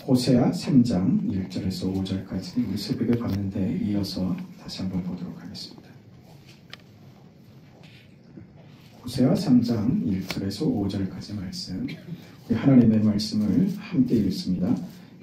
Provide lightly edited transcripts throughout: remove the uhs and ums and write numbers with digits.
호세아 3장 1절에서 5절까지 우리 새벽에 봤는데 이어서 다시 한번 보도록 하겠습니다. 호세아 3장 1절에서 5절까지 말씀, 우리 하나님의 말씀을 함께 읽습니다.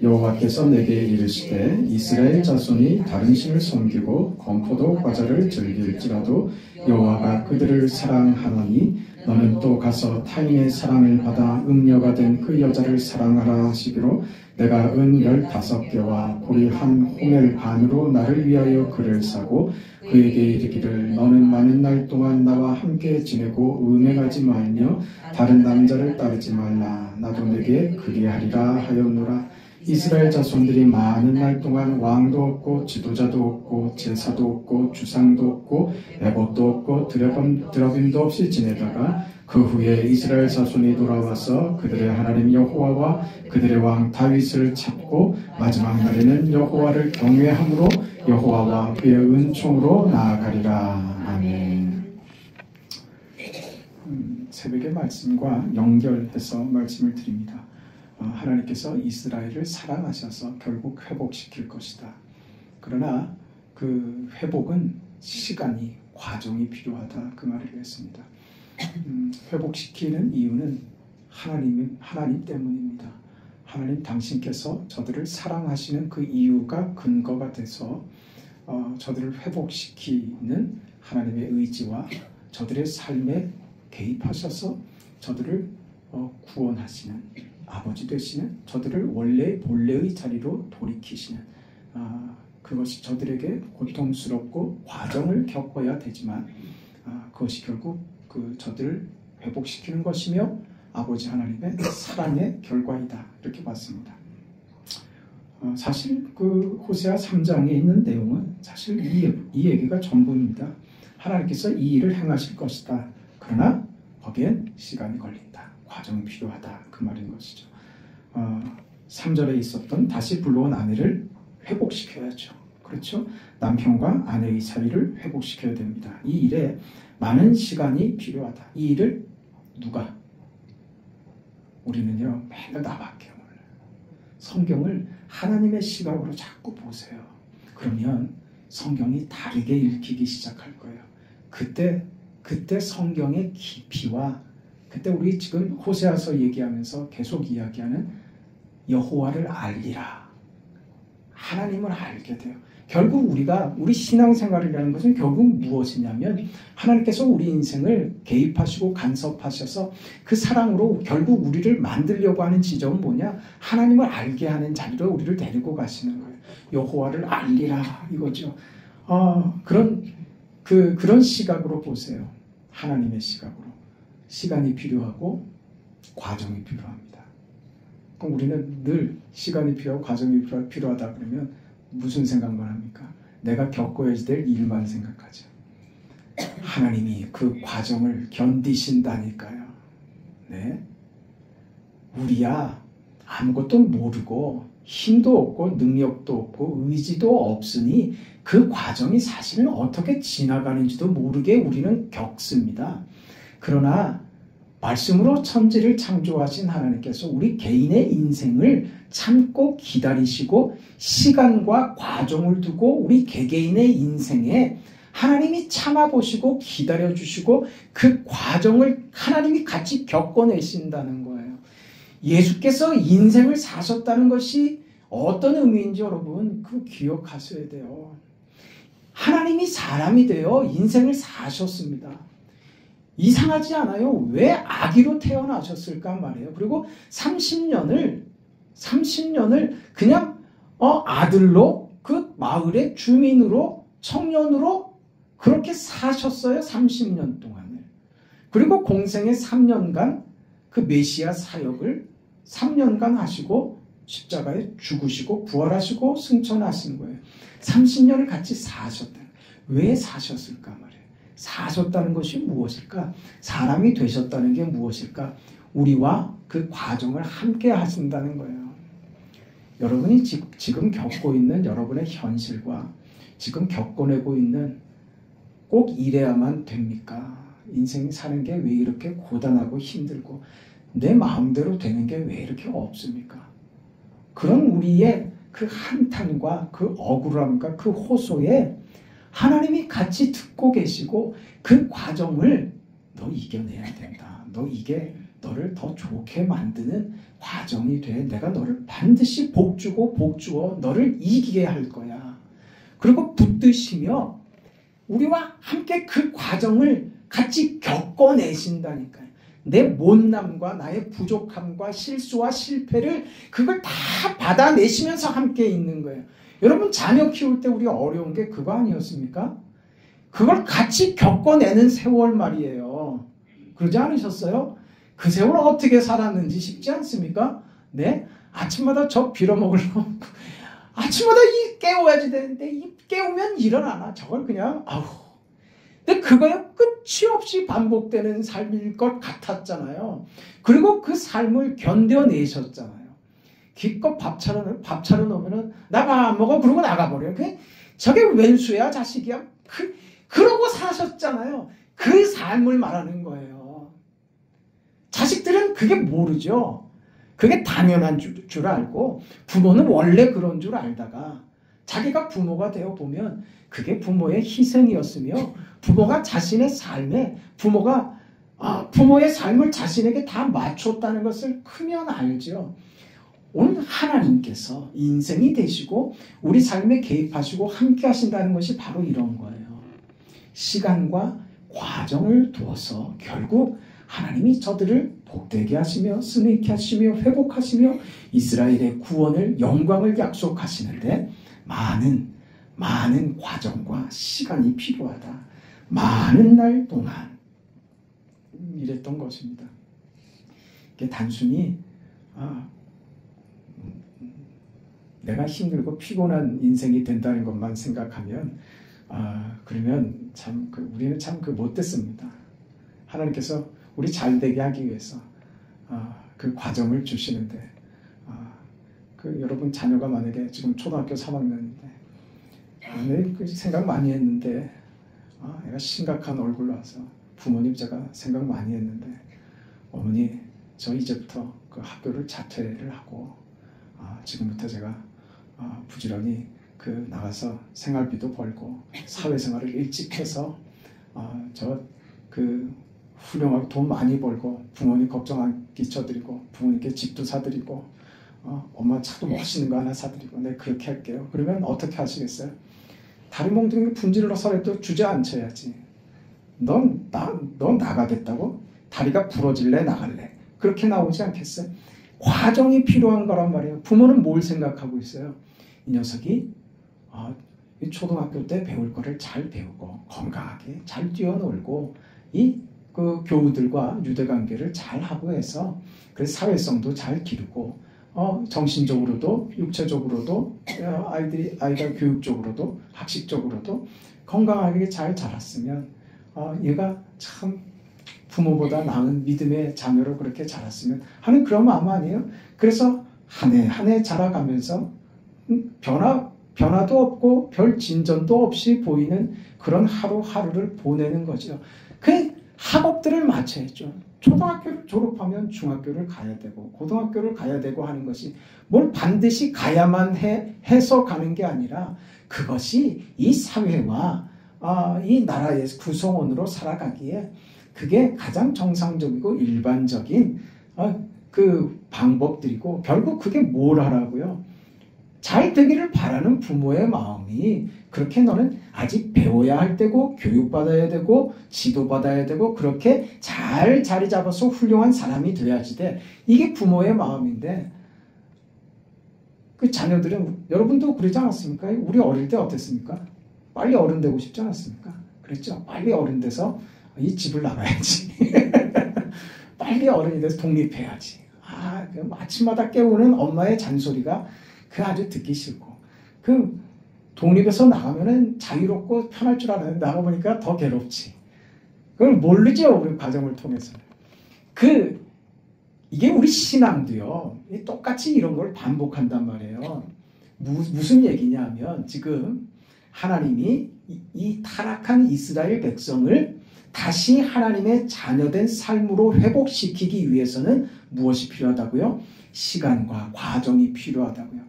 여호와께서 내게 이르시되 이스라엘 자손이 다른 신을 섬기고 건포도 과자를 즐길지라도 여호와가 그들을 사랑하노니 너는 또 가서 타인의 사랑을 받아 음녀가 된 그 여자를 사랑하라 하시기로 내가 은 15개와 보리 한 호멜 반으로 나를 위하여 그를 사고 그에게 이르기를 너는 많은 날 동안 나와 함께 지내고 음행하지 말며 다른 남자를 따르지 말라. 나도 내게 그리하리라 하였노라. 이스라엘 자손들이 많은 날 동안 왕도 없고 지도자도 없고 제사도 없고 주상도 없고 에봇도 없고 드러빔도 없이 지내다가 그 후에 이스라엘 자손이 돌아와서 그들의 하나님 여호와와 그들의 왕 다윗을 찾고 마지막 날에는 여호와를 경외함으로 여호와와 그의 은총으로 나아가리라. 아멘. 새벽의 말씀과 연결해서 말씀을 드립니다. 하나님께서 이스라엘을 사랑하셔서 결국 회복시킬 것이다. 그러나 그 회복은 시간이, 과정이 필요하다. 그 말을 했습니다. 회복시키는 이유는 하나님 때문입니다. 하나님 당신께서 저들을 사랑하시는 그 이유가 근거가 돼서 저들을 회복시키는 하나님의 의지와 저들의 삶에 개입하셔서 저들을 구원하시는 아버지 되시는, 저들을 본래의 자리로 돌이키시는, 그것이 저들에게 고통스럽고 과정을 겪어야 되지만 그것이 결국 저들을 회복시키는 것이며 아버지 하나님의 사랑의 결과이다. 이렇게 봤습니다. 사실 그 호세아 3장에 있는 내용은 사실 이 얘기가 전부입니다. 하나님께서 이 일을 행하실 것이다. 그러나 거기엔 시간이 걸린다. 과정이 필요하다. 그 말인 것이죠. 3절에 있었던 다시 불러온 아내를 회복시켜야죠. 그렇죠? 남편과 아내의 사이를 회복시켜야 됩니다. 이 일에 많은 시간이 필요하다. 이 일을 누가? 우리는요 맨날 나밖에 몰라요. 성경을 하나님의 시각으로 자꾸 보세요. 그러면 성경이 다르게 읽히기 시작할 거예요. 그때 성경의 깊이와 그때 우리 지금 호세아서 얘기하면서 계속 이야기하는 여호와를 알리라. 하나님을 알게 돼요. 결국 우리 신앙생활이라는 것은 결국 무엇이냐면 하나님께서 우리 인생을 개입하시고 간섭하셔서 그 사랑으로 결국 우리를 만들려고 하는 지점은 뭐냐? 하나님을 알게 하는 자리로 우리를 데리고 가시는 거예요. 여호와를 알리라 이거죠. 그런 시각으로 보세요. 하나님의 시각으로. 시간이 필요하고 과정이 필요합니다. 그럼 우리는 늘 시간이 필요하고 과정이 필요하다 그러면 무슨 생각만 합니까? 내가 겪어야 될 일만 생각하죠. 하나님이 그 과정을 견디신다니까요. 네? 우리야 아무것도 모르고 힘도 없고 능력도 없고 의지도 없으니 그 과정이 사실은 어떻게 지나가는지도 모르게 우리는 겪습니다. 그러나 말씀으로 천지를 창조하신 하나님께서 우리 개인의 인생을 참고 기다리시고 시간과 과정을 두고 우리 개개인의 인생에 하나님이 참아보시고 기다려주시고 그 과정을 하나님이 같이 겪어내신다는 거예요. 예수께서 인생을 사셨다는 것이 어떤 의미인지 여러분 그 기억하셔야 돼요. 하나님이 사람이 되어 인생을 사셨습니다. 이상하지 않아요? 왜 아기로 태어나셨을까 말이에요. 그리고 30년을 그냥 아들로 그 마을의 주민으로 청년으로 그렇게 사셨어요. 30년 동안을. 그리고 공생의 3년간 그 메시아 사역을 3년간 하시고 십자가에 죽으시고 부활하시고 승천하신 거예요. 30년을 같이 사셨다. 왜 사셨을까 말이에요. 사셨다는 것이 무엇일까? 사람이 되셨다는 게 무엇일까? 우리와 그 과정을 함께 하신다는 거예요. 여러분이 지금 겪고 있는 여러분의 현실과 지금 겪어내고 있는 꼭 이래야만 됩니까? 인생 사는 게 왜 이렇게 고단하고 힘들고 내 마음대로 되는 게 왜 이렇게 없습니까? 그런 우리의 그 한탄과 그 억울함과 그 호소에 하나님이 같이 듣고 계시고 그 과정을 너 이겨내야 된다. 너 이게 너를 더 좋게 만드는 과정이 돼. 내가 너를 반드시 복주고 복주어 너를 이기게 할 거야. 그리고 붙드시며 우리와 함께 그 과정을 같이 겪어내신다니까요. 내 못남과 나의 부족함과 실수와 실패를 그걸 다 받아내시면서 함께 있는 거예요. 여러분 자녀 키울 때 우리 어려운 게 그거 아니었습니까? 그걸 같이 겪어내는 세월 말이에요. 그러지 않으셨어요? 그 세월 어떻게 살았는지 쉽지 않습니까? 네? 아침마다 저 빌어먹으려고 아침마다 이 깨워야지 되는데 이 깨우면 일어나나 저걸 그냥 아우. 근데 그거야 끝이 없이 반복되는 삶일 것 같았잖아요. 그리고 그 삶을 견뎌내셨잖아요. 기껏 밥 차려 놓으면은 나 밥 안 먹어 그러고 나가버려요. 저게 웬수야 자식이야. 그러고 사셨잖아요. 그 삶을 말하는 거예요. 자식들은 그게 모르죠. 그게 당연한 줄 알고 부모는 원래 그런 줄 알다가 자기가 부모가 되어 보면 그게 부모의 희생이었으며 부모가 자신의 삶에 부모의 삶을 자신에게 다 맞췄다는 것을 크면 알죠. 오늘 하나님께서 인생이 되시고 우리 삶에 개입하시고 함께 하신다는 것이 바로 이런 거예요. 시간과 과정을 두어서 결국 하나님이 저들을 복되게 하시며 쓰느게 하시며 회복하시며 이스라엘의 구원을 영광을 약속하시는데 많은 과정과 시간이 필요하다. 많은 날 동안 이랬던 것입니다. 이게 단순히 내가 힘들고 피곤한 인생이 된다는 것만 생각하면 그러면 참 우리는 참 못됐습니다. 하나님께서 우리 잘되게 하기 위해서 그 과정을 주시는데 여러분 자녀가 만약에 지금 초등학교 3학년인데 그 생각 많이 했는데 애가 심각한 얼굴로 와서 부모님 제가 생각 많이 했는데 어머니 저 이제부터 그 학교를 자퇴를 하고 지금부터 제가 부지런히 나가서 생활비도 벌고 사회생활을 일찍 해서 훌륭하게 돈 많이 벌고 부모님 걱정 안 끼쳐드리고 부모님께 집도 사드리고 엄마 차도 멋있는 거 하나 사드리고 네 그렇게 할게요. 그러면 어떻게 하시겠어요? 다리 몽둥이 분질러서라도 주저앉혀야지. 넌 나가겠다고? 다리가 부러질래 나갈래? 그렇게 나오지 않겠어요? 과정이 필요한 거란 말이에요. 부모는 뭘 생각하고 있어요? 이 녀석이 초등학교 때 배울 거를 잘 배우고 건강하게 잘 뛰어놀고 그 교우들과 유대관계를 잘 하고 해서 그래서 사회성도 잘 기르고 정신적으로도 육체적으로도 아이가 교육적으로도 학식적으로도 건강하게 잘 자랐으면 얘가 참 부모보다 나은 믿음의 자녀로 그렇게 자랐으면 하는 그런 마음 아니에요? 그래서 한 해 자라가면서 변화도 없고 별 진전도 없이 보이는 그런 하루하루를 보내는 거죠. 그 학업들을 마쳐야죠. 초등학교를 졸업하면 중학교를 가야 되고 고등학교를 가야 되고 하는 것이 뭘 반드시 가야만 해서 가는 게 아니라 그것이 이 사회와 이 나라의 구성원으로 살아가기에 그게 가장 정상적이고 일반적인 그 방법들이고 결국 그게 뭘 하라고요? 잘 되기를 바라는 부모의 마음이 그렇게 너는 아직 배워야 할 때고 교육받아야 되고 지도받아야 되고 그렇게 잘 자리 잡아서 훌륭한 사람이 돼야지 돼. 이게 부모의 마음인데 그 자녀들은 여러분도 그러지 않았습니까? 우리 어릴 때 어땠습니까? 빨리 어른 되고 싶지 않았습니까? 그랬죠? 빨리 어른 돼서 이 집을 나가야지. 빨리 어른이 돼서 독립해야지. 아침마다 깨우는 엄마의 잔소리가 아주 듣기 싫고 독립해서 나가면은 자유롭고 편할 줄 알았는데 나가보니까 더 괴롭지. 그걸 모르죠 우리 과정을 통해서. 이게 우리 신앙도요 똑같이 이런 걸 반복한단 말이에요. 무슨 얘기냐면 지금 하나님이 이 타락한 이스라엘 백성을 다시 하나님의 자녀된 삶으로 회복시키기 위해서는 무엇이 필요하다고요? 시간과 과정이 필요하다고요.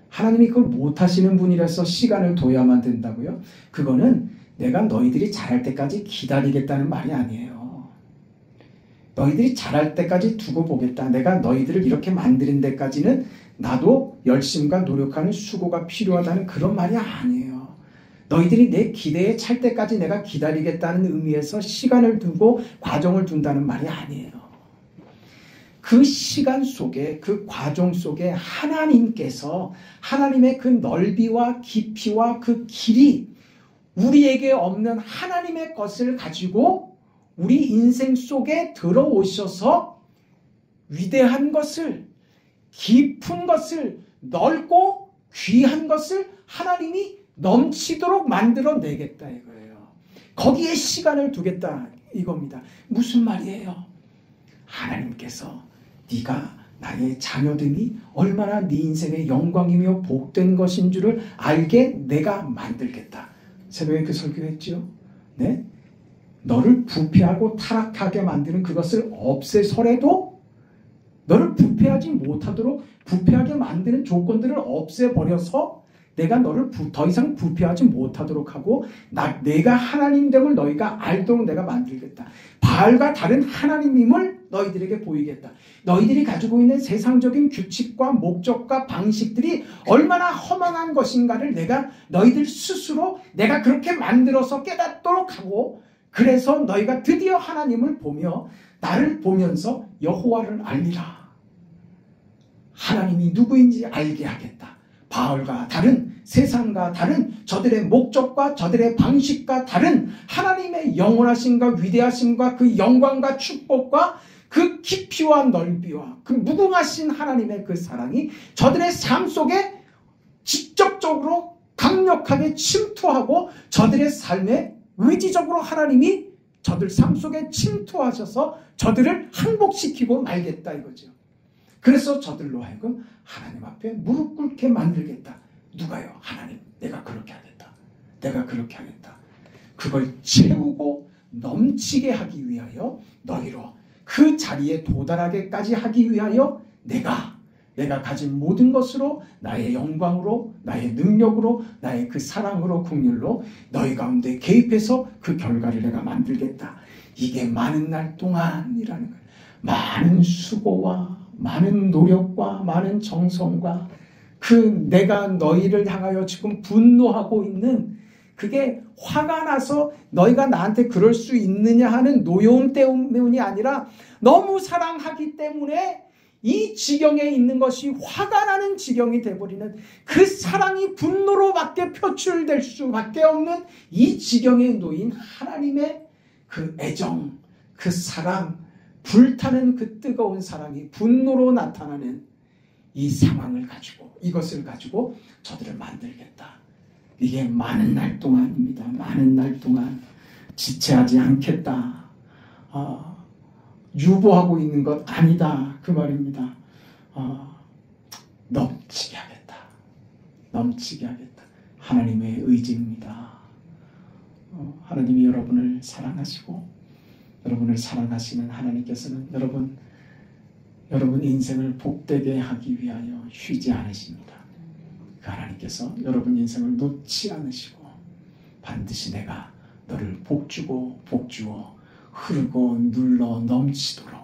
하나님이 그걸 못하시는 분이라서 시간을 둬야만 된다고요? 그거는 내가 너희들이 자랄 때까지 기다리겠다는 말이 아니에요. 너희들이 자랄 때까지 두고 보겠다. 내가 너희들을 이렇게 만드는 데까지는 나도 열심과 노력하는 수고가 필요하다는 그런 말이 아니에요. 너희들이 내 기대에 찰 때까지 내가 기다리겠다는 의미에서 시간을 두고 과정을 둔다는 말이 아니에요. 그 시간 속에, 그 과정 속에 하나님께서 하나님의 그 넓이와 깊이와 그 길이 우리에게 없는 하나님의 것을 가지고 우리 인생 속에 들어오셔서 위대한 것을, 깊은 것을, 넓고 귀한 것을 하나님이 넘치도록 만들어내겠다 이거예요. 거기에 시간을 두겠다 이겁니다. 무슨 말이에요? 하나님께서 네가 나의 자녀됨이 얼마나 네 인생의 영광이며 복된 것인 줄을 알게 내가 만들겠다. 새벽에 그 설교했죠? 네? 너를 부패하고 타락하게 만드는 그것을 없애서라도 너를 부패하지 못하도록 부패하게 만드는 조건들을 없애버려서 내가 너를 더 이상 부패하지 못하도록 하고 내가 하나님됨을 너희가 알도록 내가 만들겠다. 바알과 다른 하나님임을 너희들에게 보이겠다. 너희들이 가지고 있는 세상적인 규칙과 목적과 방식들이 얼마나 허망한 것인가를 내가 너희들 스스로 내가 그렇게 만들어서 깨닫도록 하고 그래서 너희가 드디어 하나님을 보며 나를 보면서 여호와를 알리라. 하나님이 누구인지 알게 하겠다. 바알과 다른 세상과 다른 저들의 목적과 저들의 방식과 다른 하나님의 영원하심과 위대하심과 그 영광과 축복과 그 깊이와 넓이와 그 무궁하신 하나님의 그 사랑이 저들의 삶 속에 직접적으로 강력하게 침투하고 저들의 삶에 의지적으로 하나님이 저들 삶 속에 침투하셔서 저들을 항복시키고 말겠다 이거죠. 그래서 저들로 하여금 하나님 앞에 무릎 꿇게 만들겠다. 누가요? 하나님, 내가 그렇게 하겠다. 내가 그렇게 하겠다. 그걸 채우고 넘치게 하기 위하여 너희로 그 자리에 도달하게까지 하기 위하여 내가 가진 모든 것으로 나의 영광으로 나의 능력으로 나의 그 사랑으로 긍휼로 너희 가운데 개입해서 그 결과를 내가 만들겠다. 이게 많은 날 동안이라는 거예요. 많은 수고와 많은 노력과 많은 정성과 그 내가 너희를 향하여 지금 분노하고 있는 그게 화가 나서 너희가 나한테 그럴 수 있느냐 하는 노여움 때문이 아니라 너무 사랑하기 때문에 이 지경에 있는 것이 화가 나는 지경이 돼버리는 그 사랑이 분노로밖에 표출될 수밖에 없는 이 지경에 놓인 하나님의 그 애정, 그 사랑, 불타는 그 뜨거운 사랑이 분노로 나타나는 이 상황을 가지고 이것을 가지고 저들을 만들겠다. 이게 많은 날 동안입니다. 많은 날 동안 지체하지 않겠다. 유보하고 있는 것 아니다. 그 말입니다. 넘치게 하겠다. 넘치게 하겠다. 하나님의 의지입니다. 하나님이 여러분을 사랑하시고 여러분을 사랑하시는 하나님께서는 여러분 인생을 복되게 하기 위하여 쉬지 않으십니다. 그 하나님께서 여러분 인생을 놓지 않으시고 반드시 내가 너를 복주고 복주어 흐르고 눌러 넘치도록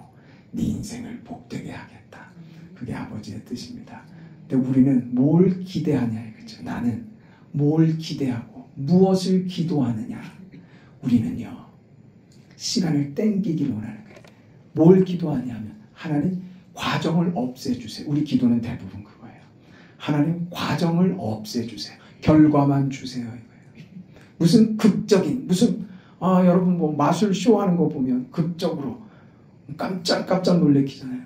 네 인생을 복되게 하겠다. 그게 아버지의 뜻입니다. 근데 우리는 뭘 기대하냐 이거죠. 나는 뭘 기대하고 무엇을 기도하느냐. 우리는요. 시간을 땡기길 원하는 거예요. 뭘 기도하냐면 하나님 과정을 없애주세요. 우리 기도는 대부분 그거예요. 하나님 과정을 없애주세요. 결과만 주세요. 이거예요. 무슨 극적인 여러분 뭐 마술쇼 하는 거 보면 극적으로 깜짝 놀래키잖아요.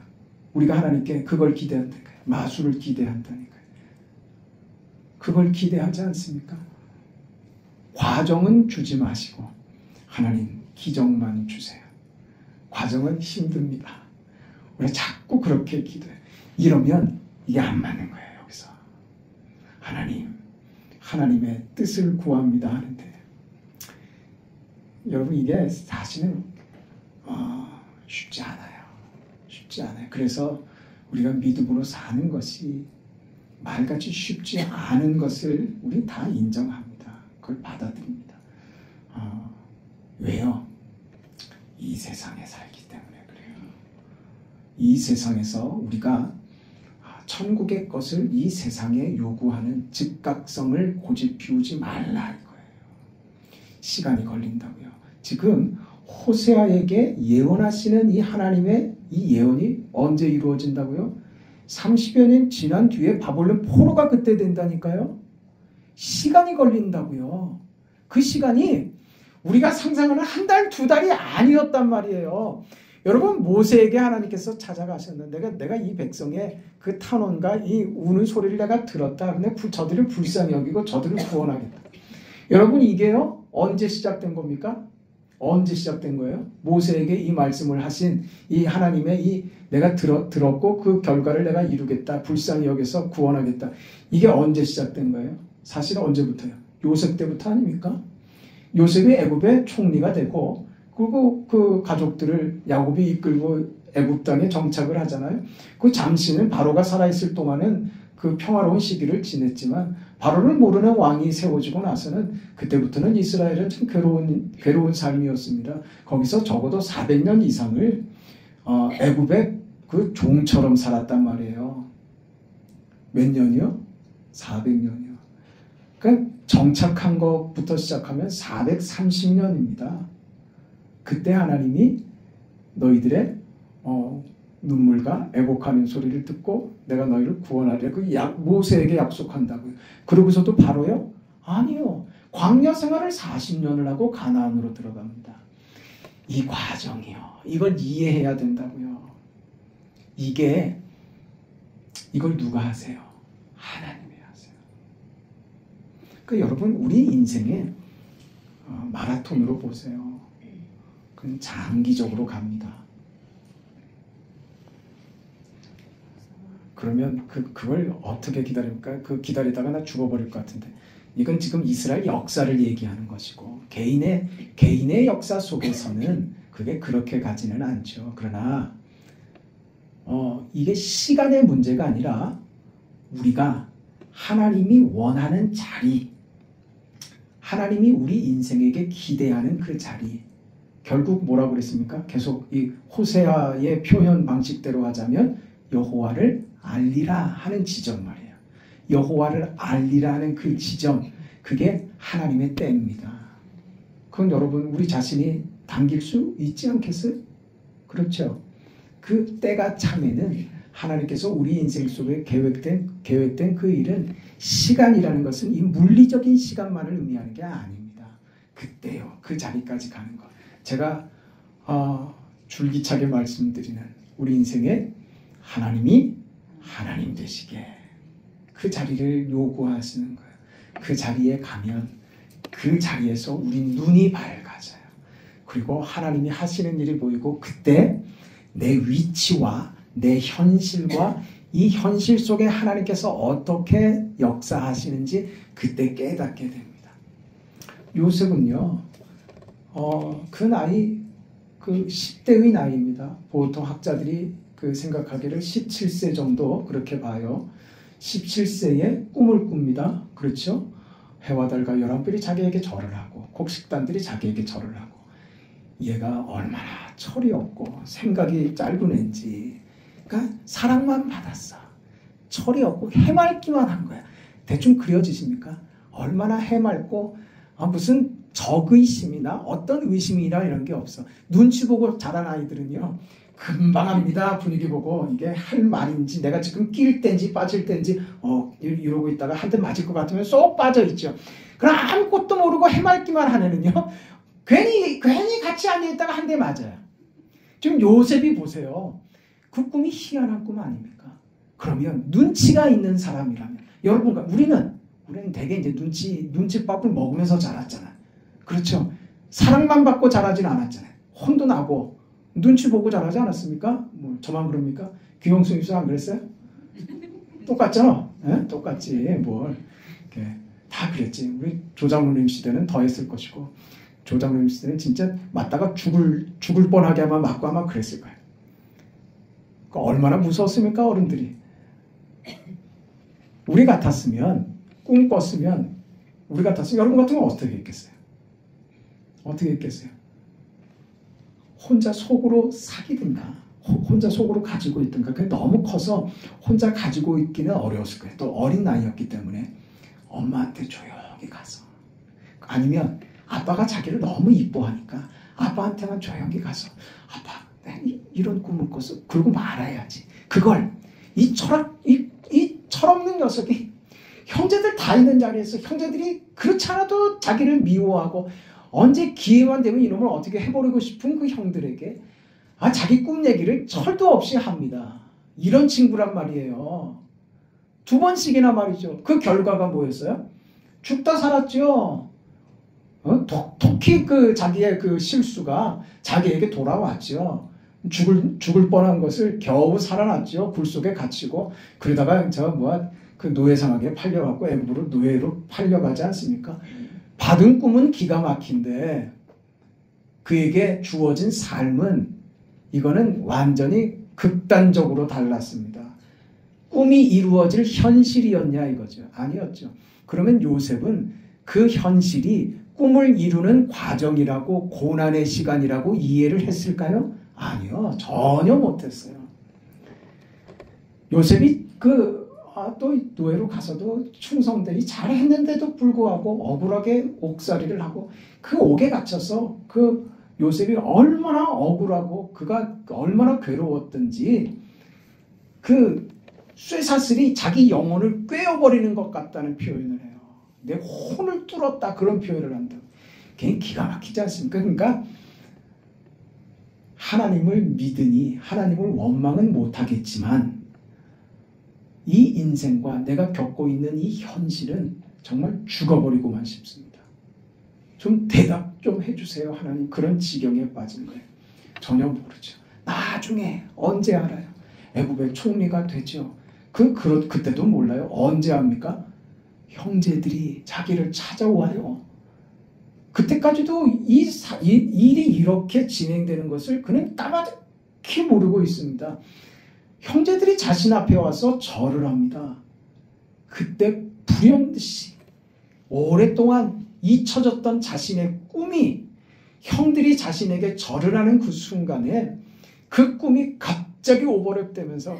우리가 하나님께 그걸 기대한다니까요. 마술을 기대한다니까요. 그걸 기대하지 않습니까? 과정은 주지 마시고 하나님 기적만 주세요. 과정은 힘듭니다. 우리가 자꾸 그렇게 기도해요. 이러면 이게 안 맞는 거예요. 여기서 하나님의 뜻을 구합니다 하는데 여러분 이게 사실은 쉽지 않아요. 쉽지 않아요. 그래서 우리가 믿음으로 사는 것이 말같이 쉽지 않은 것을 우리 다 인정합니다. 그걸 받아들입니다. 왜요? 이 세상에 살기 때문에 그래요. 이 세상에서 우리가 천국의 것을 이 세상에 요구하는 즉각성을 고집 피우지 말라 이거예요. 시간이 걸린다고요. 지금 호세아에게 예언하시는 이 하나님의 이 예언이 언제 이루어진다고요? 30여 년 지난 뒤에 바벨론 포로가 그때 된다니까요. 시간이 걸린다고요. 그 시간이 우리가 상상하는 한 달, 두 달이 아니었단 말이에요. 여러분, 모세에게 하나님께서 찾아가셨는데 내가 이 백성의 그 탄원과 이 우는 소리를 내가 들었다. 근데 저들을 불쌍히 여기고 저들을 구원하겠다. 여러분, 이게요 언제 시작된 겁니까? 언제 시작된 거예요? 모세에게 이 말씀을 하신 이 하나님의 이 내가 들었고 그 결과를 내가 이루겠다. 불쌍히 여겨서 구원하겠다. 이게 언제 시작된 거예요? 사실은 언제부터요? 요셉 때부터 아닙니까? 요셉이 애굽의 총리가 되고 그리고 그 가족들을 야곱이 이끌고 애굽 땅에 정착을 하잖아요. 그 잠시는 바로가 살아있을 동안은 그 평화로운 시기를 지냈지만 바로를 모르는 왕이 세워지고 나서는 그때부터는 이스라엘은 참 괴로운 삶이었습니다. 거기서 적어도 400년 이상을 애굽의 그 종처럼 살았단 말이에요. 몇 년이요? 400년이요. 그러니까 정착한 것부터 시작하면 430년입니다. 그때 하나님이 너희들의 눈물과 애곡하는 소리를 듣고 내가 너희를 구원하리라. 그 모세에게 약속한다고요. 그러고서도 바로요? 아니요. 광야 생활을 40년을 하고 가나안으로 들어갑니다. 이 과정이요. 이걸 이해해야 된다고요. 이걸 누가 하세요? 하나님이 하세요. 그러니까 여러분 우리 인생에 마라톤으로 보세요. 그건 장기적으로 갑니다. 그러면 그걸 어떻게 기다립니까? 그 기다리다가 나 죽어버릴 것 같은데. 이건 지금 이스라엘 역사를 얘기하는 것이고 개인의 역사 속에서는 그게 그렇게 가지는 않죠. 그러나 이게 시간의 문제가 아니라 우리가 하나님이 원하는 자리, 하나님이 우리 인생에게 기대하는 그 자리, 결국 뭐라고 그랬습니까? 계속 이 호세아의 표현 방식대로 하자면 여호와를 알리라 하는 지점 말이에요. 여호와를 알리라 하는 그 지점, 그게 하나님의 때입니다. 그건 여러분 우리 자신이 당길 수 있지 않겠어요? 그렇죠. 그 때가 참에는 하나님께서 우리 인생 속에 계획된 그 일은 시간이라는 것은 이 물리적인 시간만을 의미하는 게 아닙니다. 그때요. 그 자리까지 가는 것. 제가 줄기차게 말씀드리는 우리 인생에 하나님이 하나님 되시게 그 자리를 요구하시는 거예요. 그 자리에 가면 그 자리에서 우리 눈이 밝아져요. 그리고 하나님이 하시는 일이 보이고 그때 내 위치와 내 현실과 이 현실 속에 하나님께서 어떻게 역사하시는지 그때 깨닫게 됩니다. 요셉은요, 그 나이, 그 10대의 나이입니다. 보통 학자들이 그 생각하기를 17세 정도 그렇게 봐요. 17세에 꿈을 꿉니다. 그렇죠? 해와 달과 열한별이 자기에게 절을 하고 곡식단들이 자기에게 절을 하고 얘가 얼마나 철이 없고 생각이 짧은 애인지 그러니까 사랑만 받았어. 철이 없고 해맑기만 한 거야. 대충 그려지십니까? 얼마나 해맑고 무슨 적의심이나 어떤 의심이나 이런 게 없어. 눈치 보고 자란 아이들은요. 금방 합니다. 분위기 보고 이게 할 말인지 내가 지금 낄 땐지 빠질 땐지 이러고 있다가 한 대 맞을 것 같으면 쏙 빠져 있죠. 그럼 아무것도 모르고 해맑기만 한 애는요. 괜히 같이 앉아있다가 한 대 맞아요. 지금 요셉이 보세요. 그 꿈이 희한한 꿈 아닙니까? 그러면 눈치가 있는 사람이라면 여러분과 우리는 되게 이제 눈치밥을 먹으면서 자랐잖아요. 그렇죠? 사랑만 받고 자라진 않았잖아요. 혼도 나고 눈치 보고 자라지 않았습니까? 뭐 저만 그럽니까? 김영수 입수 안 그랬어요? 똑같잖아. 네? 똑같지. 뭘 다 그랬지. 우리 조장로님 시대는 더 했을 것이고 조장로님 있을 때는 진짜 맞다가 죽을 뻔하게 아마 맞고 아마 그랬을 거예요. 그러니까 얼마나 무서웠습니까, 어른들이. 우리 같았으면, 꿈 꿨으면, 우리 같았으면, 여러분 같으면 어떻게 했겠어요? 어떻게 했겠어요? 혼자 속으로 사귀든가, 혼자 속으로 가지고 있든가. 그게 너무 커서 혼자 가지고 있기는 어려웠을 거예요. 또 어린 나이였기 때문에 엄마한테 조용히 가서, 아니면 아빠가 자기를 너무 이뻐하니까 아빠한테만 조용히 가서, 아빠, 내가 이런 꿈을 꿨어. 그러고 말아야지. 그걸 이 철없는 녀석이 형제들 다 있는 자리에서 형제들이 그렇지 않아도 자기를 미워하고 언제 기회만 되면 이놈을 어떻게 해버리고 싶은 그 형들에게 자기 꿈 얘기를 철도 없이 합니다. 이런 친구란 말이에요. 2번씩이나 말이죠. 그 결과가 뭐였어요? 죽다 살았죠. 독히 자기의 그 실수가 자기에게 돌아왔죠. 죽을 뻔한 것을 겨우 살아났죠. 굴 속에 갇히고. 그러다가 그 노예상하게 팔려갖고 애국으로 노예로 팔려가지 않습니까? 받은 꿈은 기가 막힌데 그에게 주어진 삶은 이거는 완전히 극단적으로 달랐습니다. 꿈이 이루어질 현실이었냐 이거죠. 아니었죠. 그러면 요셉은 그 현실이 꿈을 이루는 과정이라고, 고난의 시간이라고 이해를 했을까요? 아니요. 전혀 못했어요. 요셉이 또 노예로 가서도 충성되이 잘했는데도 불구하고 억울하게 옥살이를 하고, 그 옥에 갇혀서 그 요셉이 얼마나 억울하고 그가 얼마나 괴로웠던지, 그 쇠사슬이 자기 영혼을 꿰어버리는 것 같다는 표현을 해요. 내 혼을 뚫었다, 그런 표현을 한다고. 그게 기가 막히지 않습니까? 그러니까 하나님을 믿으니 하나님을 원망은 못하겠지만 이 인생과 내가 겪고 있는 이 현실은 정말 죽어버리고만 싶습니다. 좀 대답 좀 해주세요, 하나님. 그런 지경에 빠진 거예요. 전혀 모르죠. 나중에 언제 알아요? 애굽의 총리가 되죠. 그때도 몰라요. 언제 합니까? 형제들이 자기를 찾아와요. 그때까지도 이 일이 이렇게 진행되는 것을 그는 까마득히 모르고 있습니다. 형제들이 자신 앞에 와서 절을 합니다. 그때 불현듯이 오랫동안 잊혀졌던 자신의 꿈이 형들이 자신에게 절을 하는 그 순간에 그 꿈이 갑자기 오버랩되면서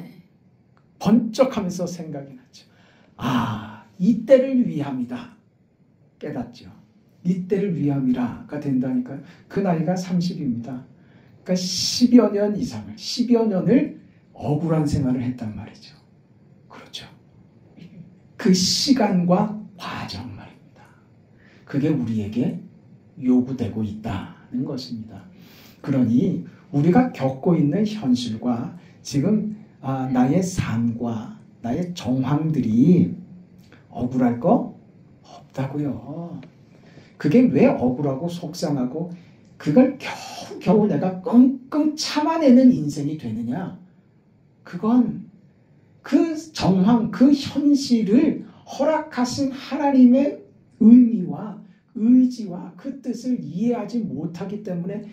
번쩍하면서 생각이 나죠. 이때를 위함이다. 깨닫죠. 이때를 위함이라가 된다니까요. 그 나이가 30입니다. 그러니까 10여 년 이상을, 10여 년을 억울한 생활을 했단 말이죠. 그렇죠. 그 시간과 과정 말입니다. 그게 우리에게 요구되고 있다는 것입니다. 그러니 우리가 겪고 있는 현실과 지금 나의 삶과 나의 정황들이 억울할 거 없다고요. 그게 왜 억울하고 속상하고 그걸 겨우 내가 끙끙 참아내는 인생이 되느냐? 그건 그 정황, 그 현실을 허락하신 하나님의 의미와 의지와 그 뜻을 이해하지 못하기 때문에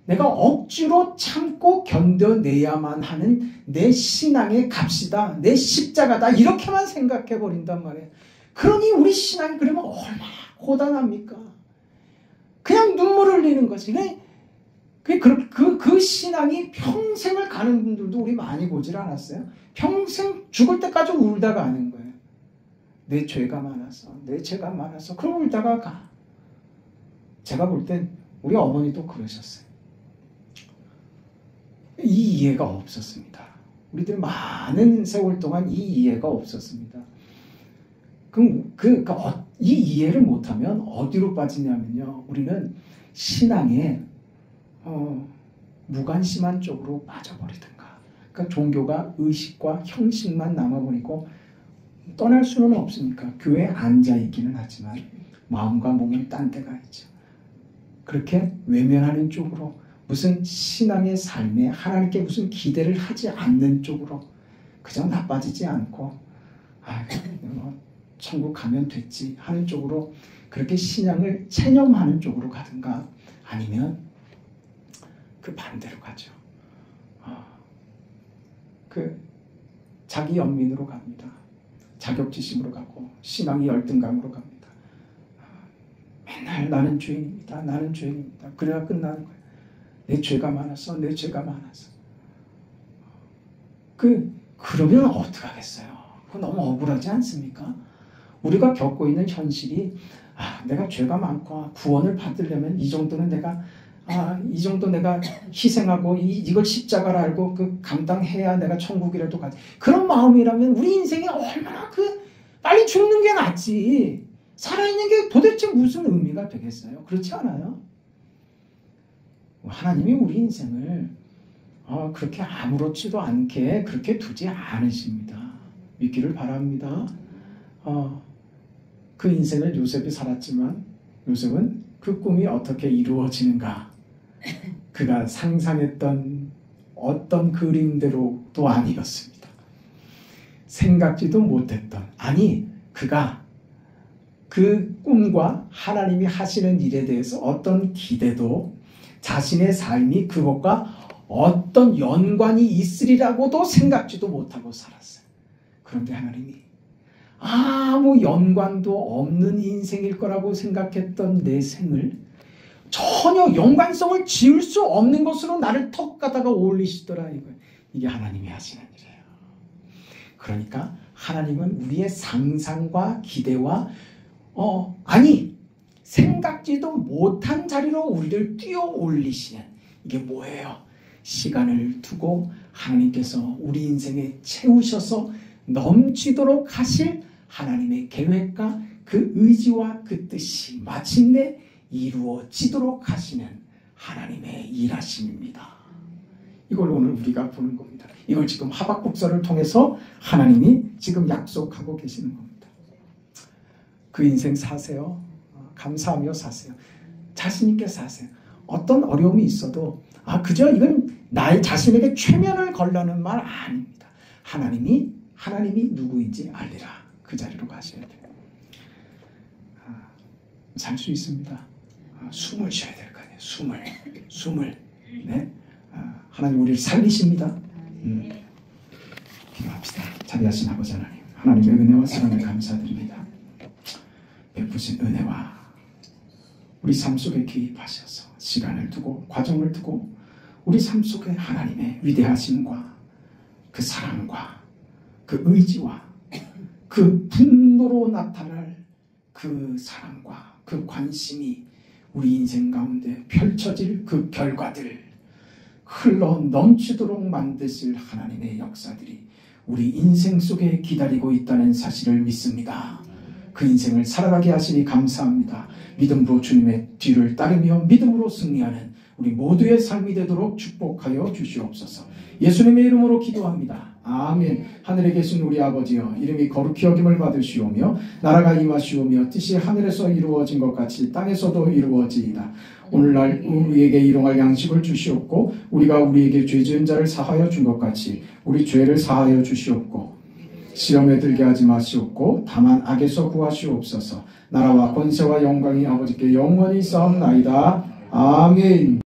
내가 억지로 참고 견뎌내야만 하는 내 신앙의 값이다, 내 십자가다, 이렇게만 생각해 버린단 말이에요. 그러니 우리 신앙이 그러면 얼마나 고단합니까? 그냥 눈물 흘리는 거지. 그 신앙이 평생을 가는 분들도 우리 많이 보질 않았어요? 평생 죽을 때까지 울다가 가는 거예요. 내 죄가 많아서, 내 죄가 많아서. 그럼 울다가 가. 제가 볼 땐 우리 어머니도 그러셨어요. 이 이해가 없었습니다. 우리들 많은 세월 동안 이 이해가 없었습니다. 그럼 이 이해를 못하면 어디로 빠지냐면요, 우리는 신앙에 무관심한 쪽으로 빠져버리든가, 그러니까 종교가 의식과 형식만 남아버리고 떠날 수는 없으니까 교회에 앉아있기는 하지만 마음과 몸은 딴 데가 있죠. 그렇게 외면하는 쪽으로, 무슨 신앙의 삶에 하나님께 무슨 기대를 하지 않는 쪽으로 그저 나빠지지 않고 천국 가면 됐지 하는 쪽으로 그렇게 신앙을 체념하는 쪽으로 가든가 아니면 그 반대로 가죠. 그 자기 연민으로 갑니다. 자격지심으로 가고 신앙이 열등감으로 갑니다. 맨날 나는 죄인입니다. 나는 죄인입니다. 그래야 끝나는 거예요. 내 죄가 많아서 내 죄가 많아서. 그러면 어떡하겠어요? 그거 너무 억울하지 않습니까? 우리가 겪고 있는 현실이 내가 죄가 많고 구원을 받으려면 이 정도는 이 정도 내가 희생하고 이걸 십자가를 알고 감당해야 내가 천국이라도 가지. 그런 마음이라면 우리 인생이 얼마나 빨리 죽는 게 낫지. 살아있는 게 도대체 무슨 의미가 되겠어요? 그렇지 않아요? 하나님이 우리 인생을 그렇게 아무렇지도 않게 그렇게 두지 않으십니다. 믿기를 바랍니다. 그 인생을 요셉이 살았지만 요셉은 그 꿈이 어떻게 이루어지는가 그가 상상했던 어떤 그림대로도 아니었습니다. 생각지도 못했던 그가 그 꿈과 하나님이 하시는 일에 대해서 어떤 기대도 자신의 삶이 그것과 어떤 연관이 있으리라고도 생각지도 못하고 살았어요. 그런데 하나님이 아무 연관도 없는 인생일 거라고 생각했던 내 생을 전혀 연관성을 지을 수 없는 것으로 나를 턱 가다가 올리시더라 이거예요. 이게 하나님이 하시는 일이에요. 그러니까 하나님은 우리의 상상과 기대와 생각지도 못한 자리로 우리를 뛰어 올리시는 이게 뭐예요? 시간을 두고 하나님께서 우리 인생에 채우셔서 넘치도록 하실 하나님의 계획과 그 의지와 그 뜻이 마침내 이루어지도록 하시는 하나님의 일하심입니다. 이걸 오늘 우리가 보는 겁니다. 이걸 지금 하박국서를 통해서 하나님이 지금 약속하고 계시는 겁니다. 그 인생 사세요. 감사하며 사세요. 자신 있게 사세요. 어떤 어려움이 있어도 그저 이건 나의 자신에게 최면을 걸라는 말 아닙니다. 하나님이 누구인지 알리라. 그 자리로 가셔야 돼요. 살 수 있습니다. 숨을 쉬어야 될 거 아니에요. 숨을. 네. 하나님 우리를 살리십니다. 기도합시다. 자비하신 아버지 하나님, 하나님의 은혜와 사랑을 감사드립니다. 베푸신 은혜와 우리 삶 속에 개입하셔서 시간을 두고 과정을 두고 우리 삶 속에 하나님의 위대하심과 그 사랑과 그 의지와 그 분노로 나타날 그 사랑과 그 관심이 우리 인생 가운데 펼쳐질 그 결과들 흘러 넘치도록 만드실 하나님의 역사들이 우리 인생 속에 기다리고 있다는 사실을 믿습니다. 그 인생을 살아가게 하시니 감사합니다. 믿음으로 주님의 뒤를 따르며 믿음으로 승리하는 우리 모두의 삶이 되도록 축복하여 주시옵소서. 예수님의 이름으로 기도합니다. 아멘. 하늘에 계신 우리 아버지여, 이름이 거룩히 여김을 받으시오며 나라가 임하시오며 뜻이 하늘에서 이루어진 것 같이 땅에서도 이루어지이다. 오늘날 우리에게 일용할 양식을 주시옵고 우리가 우리에게 죄 지은 자를 사하여 준 것 같이 우리 죄를 사하여 주시옵고 시험에 들게 하지 마시옵고 다만 악에서 구하시옵소서. 나라와 권세와 영광이 아버지께 영원히 쌓옵나이다. 아멘.